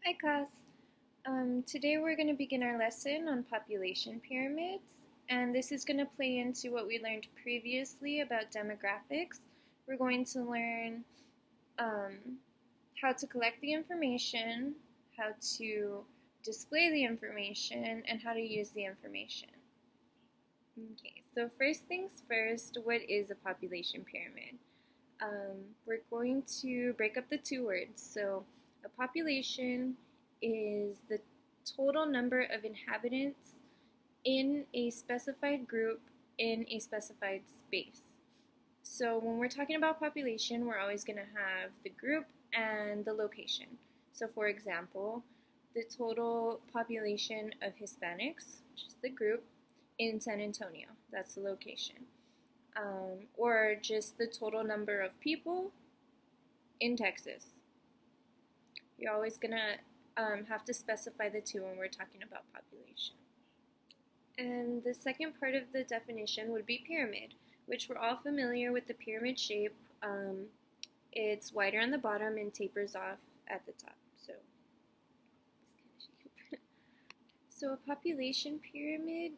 Hi class. Today we're going to begin our lesson on population pyramids, and this is going to play into what we learned previously about demographics. We're going to learn um, how to collect the information, how to display the information, and how to use the information. Okay, so first things first, what is a population pyramid? We're going to break up the two words. So, a population is the total number of inhabitants in a specified group in a specified space. So, when we're talking about population, we're always going to have the group and the location. So, for example, the total population of Hispanics, which is the group, in San Antonio, that's the location. Or just the total number of people in Texas. You're always gonna have to specify the two when we're talking about population. And the second part of the definition would be pyramid, which we're all familiar with the pyramid shape. It's wider on the bottom and tapers off at the top. So a population pyramid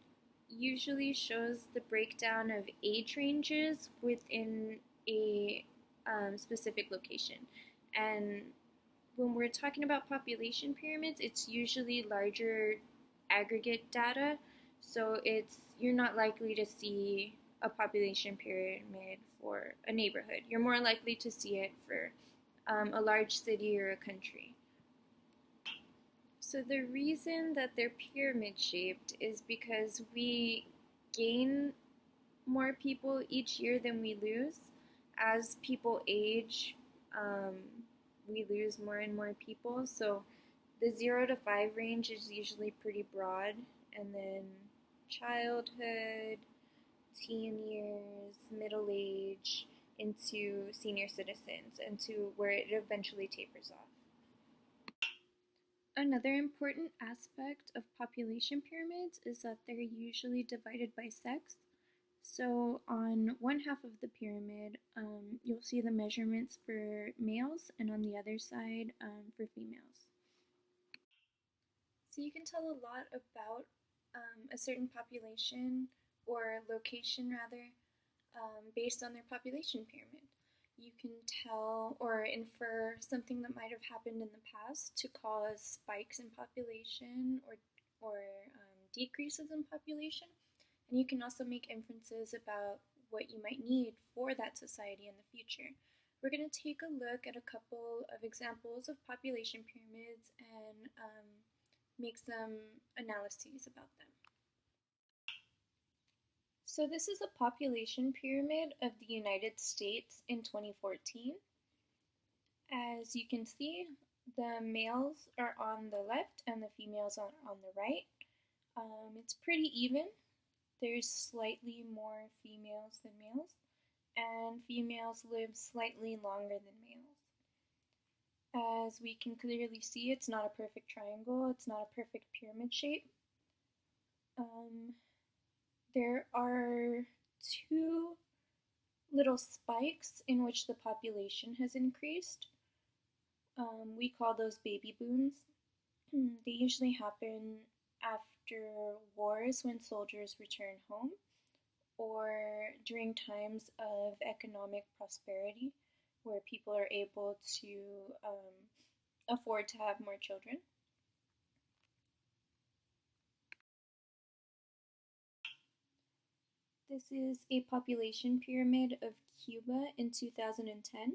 usually shows the breakdown of age ranges within a specific location. And when we're talking about population pyramids, it's usually larger aggregate data. So you're not likely to see a population pyramid for a neighborhood. You're more likely to see it for a large city or a country. So the reason that they're pyramid shaped is because we gain more people each year than we lose. As people age, um, we lose more and more people. So the 0 to 5 range is usually pretty broad, and then childhood, teen years, middle age, into senior citizens, and to where it eventually tapers off. Another important aspect of population pyramids is that they're usually divided by sex. So on one half of the pyramid, you'll see the measurements for males, and on the other side for females. So you can tell a lot about a certain population or location, rather, based on their population pyramid. You can tell or infer something that might have happened in the past to cause spikes in population or decreases in population. And you can also make inferences about what you might need for that society in the future. We're going to take a look at a couple of examples of population pyramids and make some analyses about them. So this is a population pyramid of the United States in 2014. As you can see, the males are on the left and the females are on the right. It's pretty even. There's slightly more females than males, and females live slightly longer than males. As we can clearly see, it's not a perfect triangle, it's not a perfect pyramid shape. There are two little spikes in which the population has increased. We call those baby booms. They usually happen after wars when soldiers return home, or during times of economic prosperity where people are able to afford to have more children. This is a population pyramid of Cuba in 2010.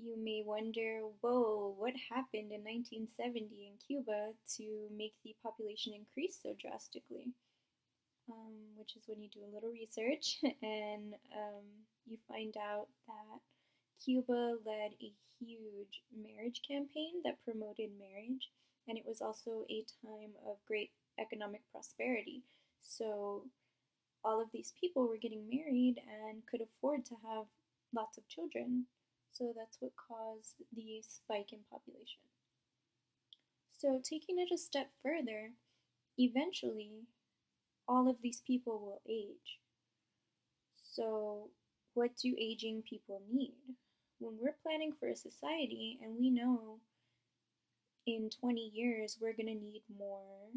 You may wonder, whoa, what happened in 1970 in Cuba to make the population increase so drastically? Which is when you do a little research and you find out that Cuba led a huge marriage campaign that promoted marriage, and it was also a time of great economic prosperity. So all of these people were getting married and could afford to have lots of children. So that's what caused the spike in population. So taking it a step further, eventually all of these people will age. So what do aging people need? When we're planning for a society and we know in 20 years, we're going to need more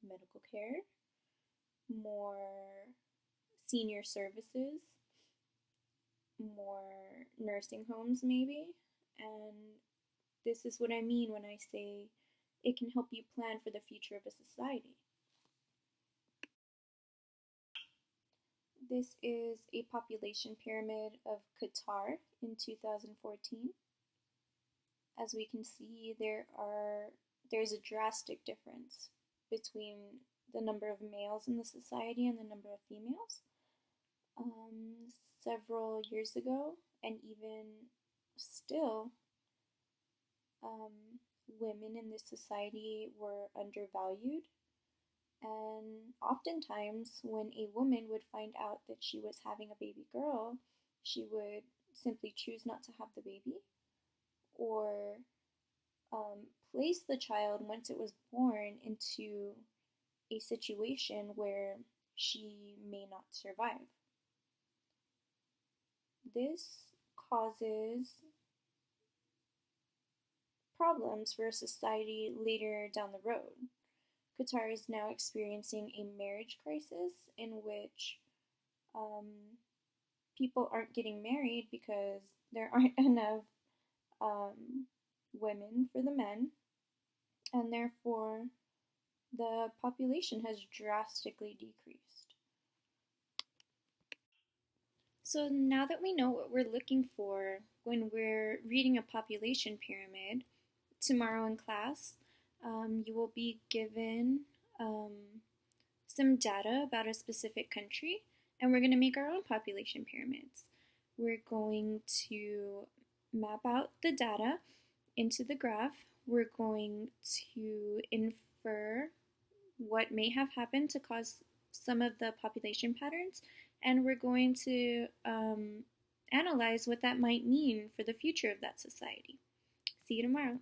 medical care, more senior services, more nursing homes, maybe. And this is what I mean when I say it can help you plan for the future of a society. This is a population pyramid of Qatar in 2014. As we can see, there's a drastic difference between the number of males in the society and the number of females. Several years ago, and even still, um, women in this society were undervalued. And oftentimes, when a woman would find out that she was having a baby girl, she would simply choose not to have the baby or place the child once it was born into a situation where she may not survive. This causes problems for a society later down the road. Qatar is now experiencing a marriage crisis in which um, people aren't getting married because there aren't enough women for the men, and therefore the population has drastically decreased. So now that we know what we're looking for when we're reading a population pyramid, tomorrow in class, you will be given some data about a specific country, and we're going to make our own population pyramids. We're going to map out the data into the graph. We're going to infer what may have happened to cause some of the population patterns, and we're going to analyze what that might mean for the future of that society. See you tomorrow.